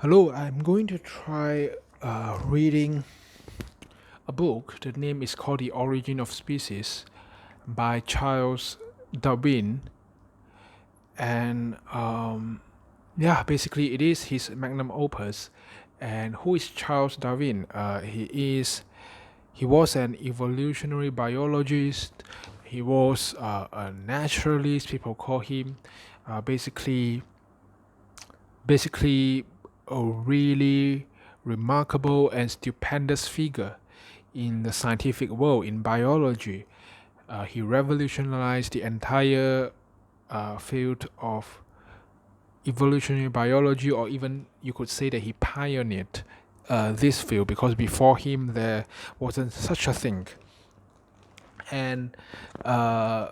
Hello, I'm going to try reading a book. The name is called The Origin of Species by Charles Darwin. And basically, it is his magnum opus. And who is Charles Darwin? He was an evolutionary biologist. He was a naturalist. People call him uh, basically basically a really remarkable and stupendous figure in the scientific world in biology. He revolutionized the entire field of evolutionary biology, or even you could say that he pioneered this field because before him there wasn't such a thing. And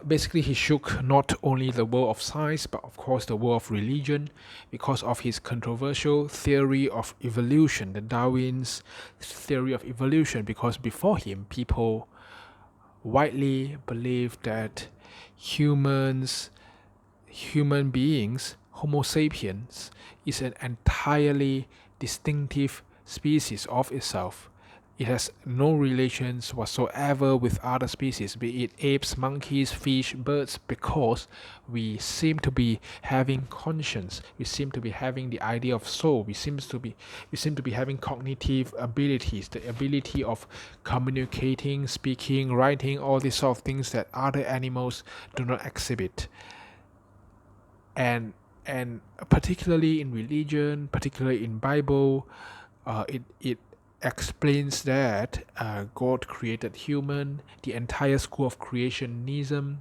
basically he shook not only the world of science but of course the world of religion because of his controversial theory of evolution, the Darwin's theory of evolution, because before him people widely believed that humans human beings, Homo sapiens, is an entirely distinctive species of itself. It has no relations whatsoever with other species, be it apes, monkeys, fish, birds, because we seem to be having conscience. We seem to be having the idea of soul. We seem to be having cognitive abilities, the ability of communicating, speaking, writing, all these sort of things that other animals do not exhibit. And particularly in religion, particularly in Bible, it explains that God created human, the entire school of creationism,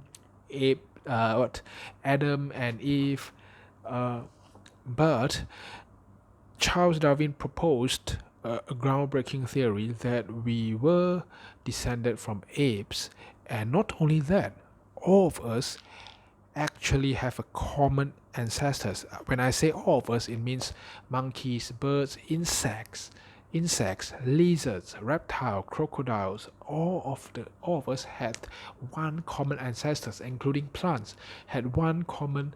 Abe, Adam and Eve, uh, but Charles Darwin proposed a groundbreaking theory that we were descended from apes, and not only that, all of us actually have a common ancestors. When I say all of us, it means monkeys, birds, insects, lizards, reptiles, crocodiles. All of us had one common ancestors, including plants, have one common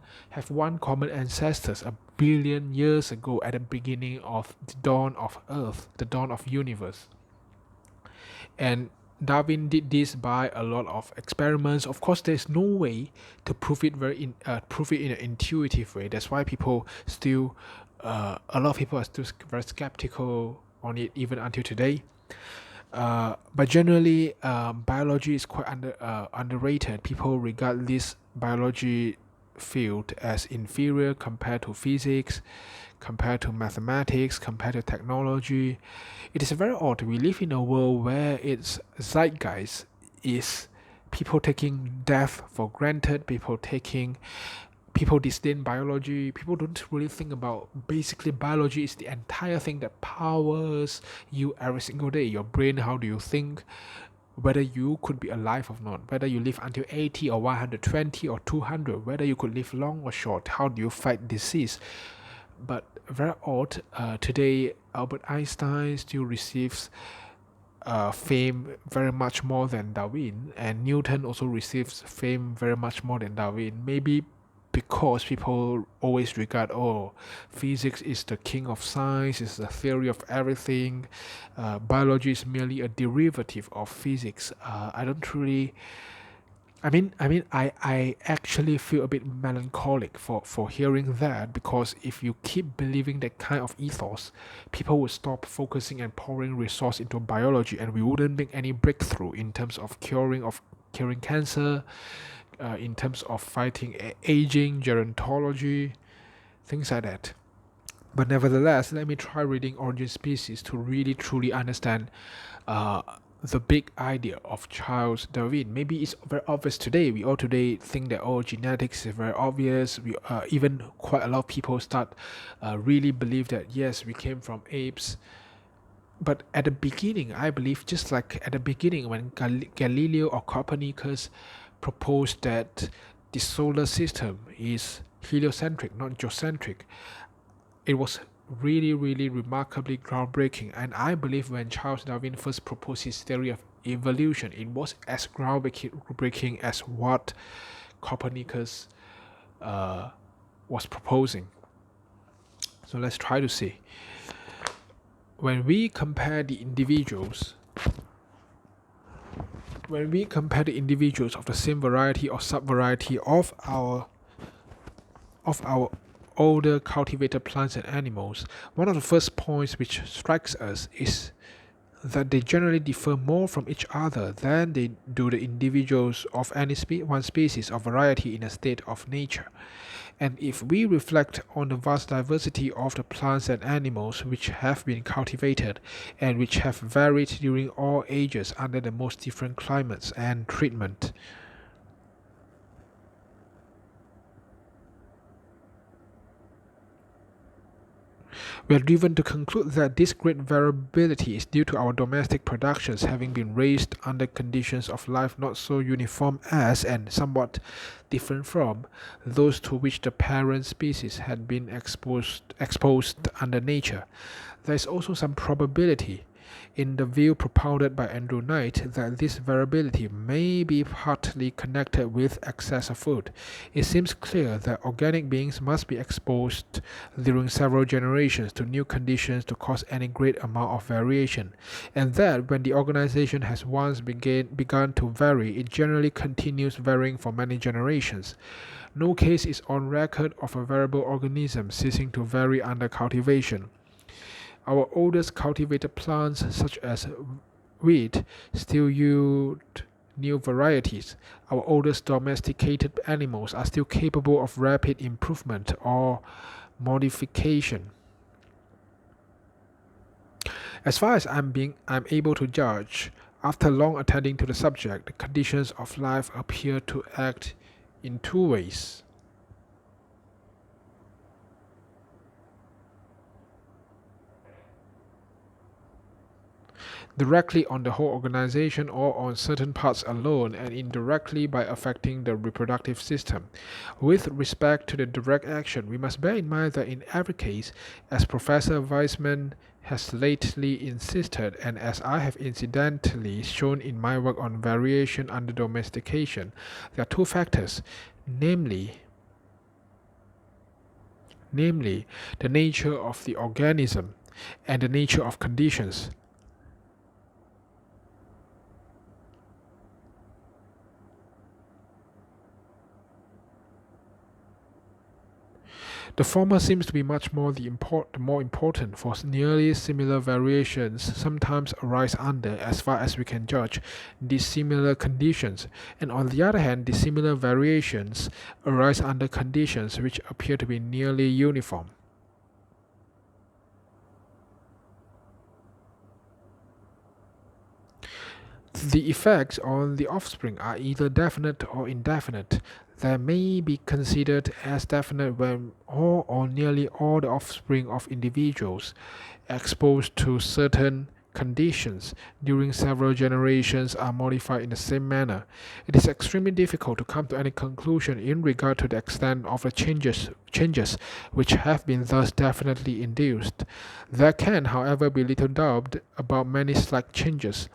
ancestors a billion years ago at the beginning of the dawn of Earth, the dawn of universe. And Darwin did this by a lot of experiments. Of course, there's no way to prove it in an intuitive way. That's why a lot of people are still very skeptical on it even until today. But generally, biology is quite underrated. People regard this biology field as inferior compared to physics, compared to mathematics, compared to technology. It is very odd. We live in a world where its zeitgeist is people taking death for granted, people disdain biology. People don't really think about basically biology is the entire thing that powers you every single day. Your brain, how do you think, whether you could be alive or not, whether you live until 80 or 120 or 200, whether you could live long or short, how do you fight disease. But very odd, today Albert Einstein still receives fame very much more than Darwin, and Newton also receives fame very much more than Darwin. Maybe because people always regard, oh, physics is the king of science, is the theory of everything. Biology is merely a derivative of physics. I don't really. I actually feel a bit melancholic for hearing that, because if you keep believing that kind of ethos, people would stop focusing and pouring resource into biology, and we wouldn't make any breakthrough in terms of curing cancer, in terms of fighting aging, gerontology, things like that. But nevertheless, let me try reading Origin Species to really truly understand uh, the big idea of Charles Darwin. Maybe it's very obvious today. We all today think that genetics is very obvious. We even quite a lot of people start really believe that yes, we came from apes. But at the beginning, I believe, just like at the beginning when Galileo or Copernicus proposed that the solar system is heliocentric, not geocentric, it was really, really remarkably groundbreaking. And I believe when Charles Darwin first proposed his theory of evolution, it was as groundbreaking as what Copernicus was proposing. So let's try to see. when we compare the individuals of the same variety or subvariety of our older cultivated plants and animals, one of the first points which strikes us is that they generally differ more from each other than they do the individuals of any one species or variety in a state of nature. And if we reflect on the vast diversity of the plants and animals which have been cultivated and which have varied during all ages under the most different climates and treatment, we are driven to conclude that this great variability is due to our domestic productions having been raised under conditions of life not so uniform as and somewhat different from those to which the parent species had been exposed under nature. There is also some probability in the view propounded by Andrew Knight that this variability may be partly connected with excess of food. It seems clear that organic beings must be exposed during several generations to new conditions to cause any great amount of variation, and that when the organization has once begun to vary, it generally continues varying for many generations. No case is on record of a variable organism ceasing to vary under cultivation. Our oldest cultivated plants, such as wheat, still yield new varieties. Our oldest domesticated animals are still capable of rapid improvement or modification. As far as I'm able to judge, after long attending to the subject, the conditions of life appear to act in two ways. Directly on the whole organization or on certain parts alone, and indirectly by affecting the reproductive system. With respect to the direct action, we must bear in mind that in every case, as Professor Weisman has lately insisted, and as I have incidentally shown in my work on variation under domestication, there are two factors, namely the nature of the organism and the nature of conditions. The former seems to be much more more important, for nearly similar variations sometimes arise under, as far as we can judge, dissimilar conditions, and on the other hand, dissimilar variations arise under conditions which appear to be nearly uniform. The effects on the offspring are either definite or indefinite. They may be considered as definite when all or nearly all the offspring of individuals exposed to certain conditions during several generations are modified in the same manner. It is extremely difficult to come to any conclusion in regard to the extent of the changes which have been thus definitely induced. There can, however, be little doubt about many slight changes,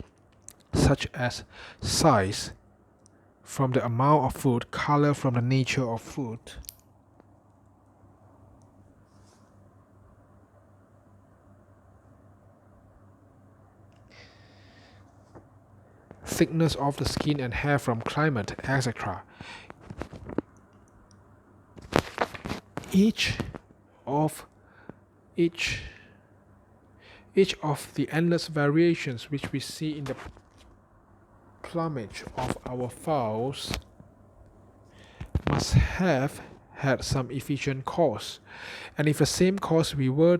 such as size from the amount of food, color from the nature of food, thickness of the skin and hair from climate, etc. Each of the endless variations which we see in the plumage of our fowls must have had some efficient cause, and if the same cause were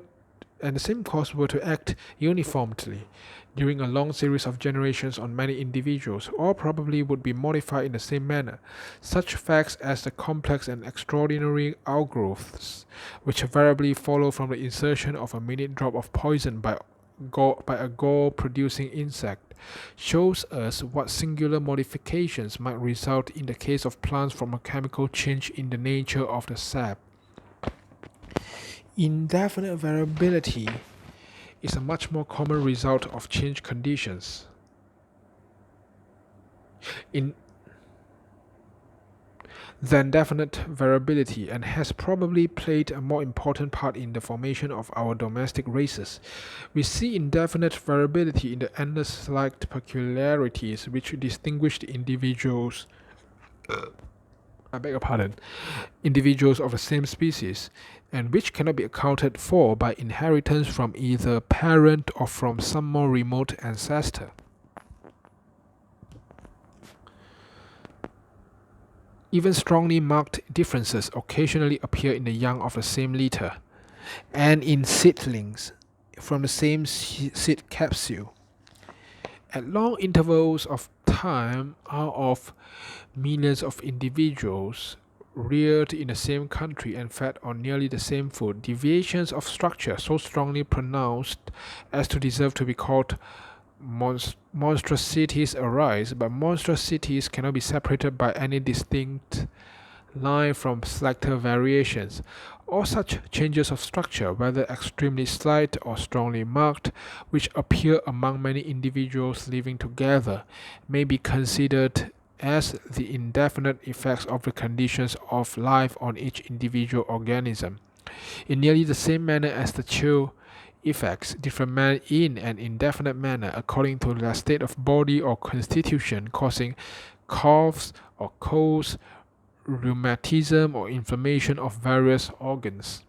to act uniformly during a long series of generations on many individuals, all probably would be modified in the same manner. Such facts as the complex and extraordinary outgrowths which invariably follow from the insertion of a minute drop of poison by a gall-producing insect shows us what singular modifications might result in the case of plants from a chemical change in the nature of the sap. Indefinite variability is a much more common result of changed conditions. In than definite variability and has probably played a more important part in the formation of our domestic races. We see indefinite variability in the endless slight peculiarities which distinguish the individuals. I beg your pardon, individuals of the same species, and which cannot be accounted for by inheritance from either parent or from some more remote ancestor. Even strongly marked differences occasionally appear in the young of the same litter, and in seedlings from the same seed capsule. At long intervals of time, out of millions of individuals reared in the same country and fed on nearly the same food, deviations of structure so strongly pronounced as to deserve to be called monstrosities arise, but monstrosities cannot be separated by any distinct line from slighter variations. All such changes of structure, whether extremely slight or strongly marked, which appear among many individuals living together, may be considered as the indefinite effects of the conditions of life on each individual organism. In nearly the same manner as the chill effects different men in an indefinite manner according to their state of body or constitution, causing coughs or colds, rheumatism or inflammation of various organs.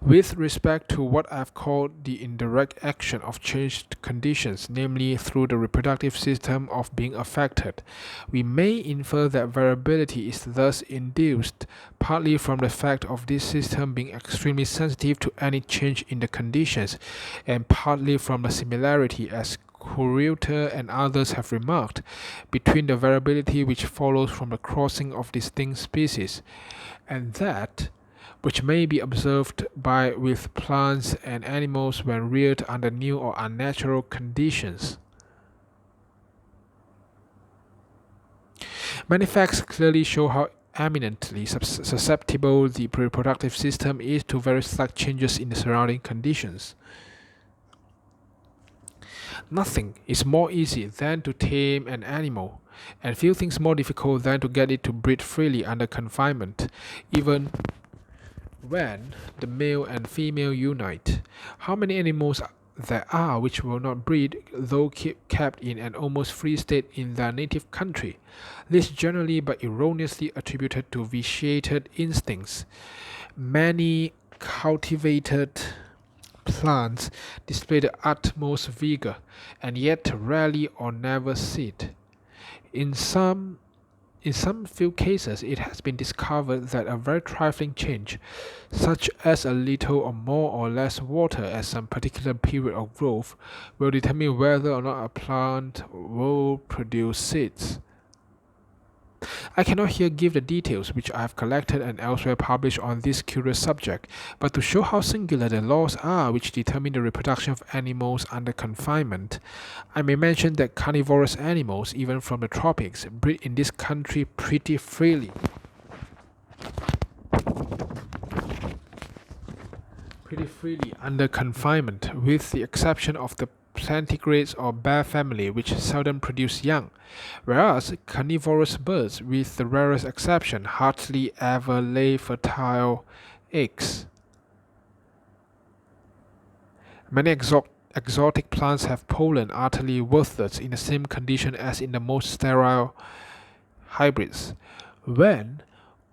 With respect to what I have called the indirect action of changed conditions, namely through the reproductive system of being affected, we may infer that variability is thus induced partly from the fact of this system being extremely sensitive to any change in the conditions, and partly from the similarity, as Courtier and others have remarked, between the variability which follows from the crossing of distinct species, and that which may be observed by with plants and animals when reared under new or unnatural conditions. Many facts clearly show how eminently susceptible the reproductive system is to very slight changes in the surrounding conditions. Nothing is more easy than to tame an animal, and few things more difficult than to get it to breed freely under confinement, even when the male and female unite. How many animals there are which will not breed, though kept in an almost free state in their native country? This generally but erroneously attributed to vitiated instincts. Many cultivated plants display the utmost vigor, and yet rarely or never seed. In some few cases, it has been discovered that a very trifling change, such as a little or more or less water at some particular period of growth, will determine whether or not a plant will produce seeds. I cannot here give the details which I have collected and elsewhere published on this curious subject, but to show how singular the laws are which determine the reproduction of animals under confinement, I may mention that carnivorous animals, even from the tropics, breed in this country pretty freely. Under confinement, with the exception of the plantigrades or bear family, which seldom produce young, whereas carnivorous birds, with the rarest exception, hardly ever lay fertile eggs. Many exotic plants have pollen utterly worthless in the same condition as in the most sterile hybrids. When,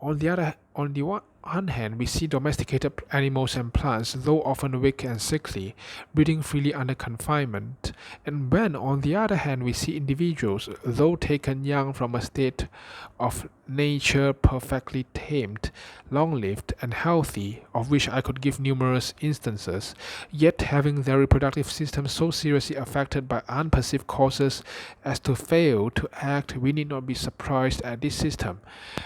on the one hand, we see domesticated animals and plants, though often weak and sickly, breeding freely under confinement, and when, on the other hand, we see individuals, though taken young from a state of nature perfectly tamed, long-lived, and healthy, of which I could give numerous instances, yet having their reproductive system so seriously affected by unperceived causes as to fail to act, we need not be surprised at this system,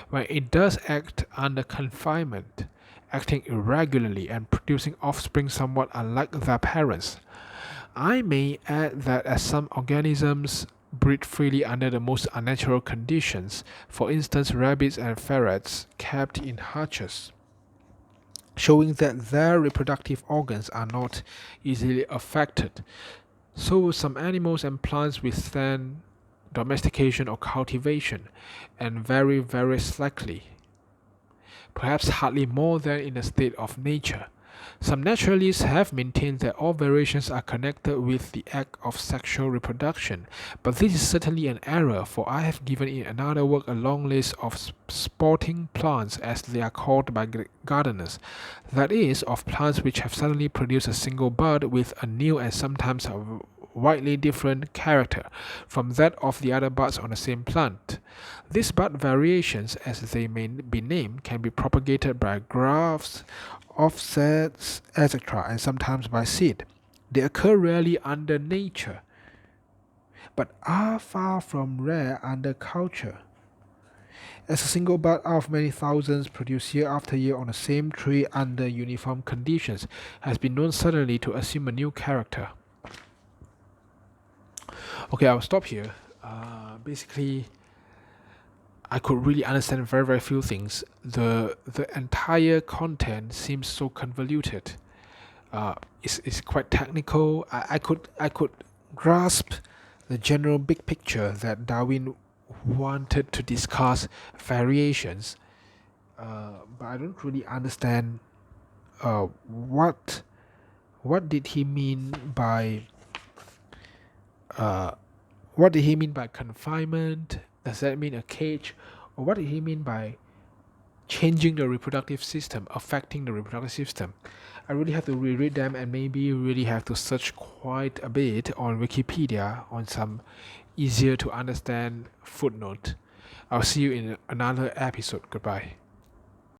when it does act under confinement, acting irregularly and producing offspring somewhat unlike their parents. I may add that as some organisms breed freely under the most unnatural conditions, for instance rabbits and ferrets kept in hutches, showing that their reproductive organs are not easily affected, so some animals and plants withstand domestication or cultivation, and very, very slightly, perhaps hardly more than in a state of nature. Some naturalists have maintained that all variations are connected with the act of sexual reproduction, but this is certainly an error, for I have given in another work a long list of sporting plants, as they are called by gardeners, that is, of plants which have suddenly produced a single bud with a new and sometimes a widely different character from that of the other buds on the same plant. These bud variations, as they may be named, can be propagated by grafts, offsets, etc., and sometimes by seed. They occur rarely under nature, but are far from rare under culture. As a single bud out of many thousands produced year after year on the same tree under uniform conditions has been known suddenly to assume a new character. Okay, I'll stop here. Basically, I could really understand very, very few things. The entire content seems so convoluted. It's quite technical. I could grasp the general big picture that Darwin wanted to discuss variations, but I don't really understand what did he mean by confinement. Does that mean a cage, or what did he mean by changing the reproductive system, affecting the reproductive system? I really have to reread them, and maybe really have to search quite a bit on Wikipedia on some easier to understand footnote. I'll see you in another episode. Goodbye.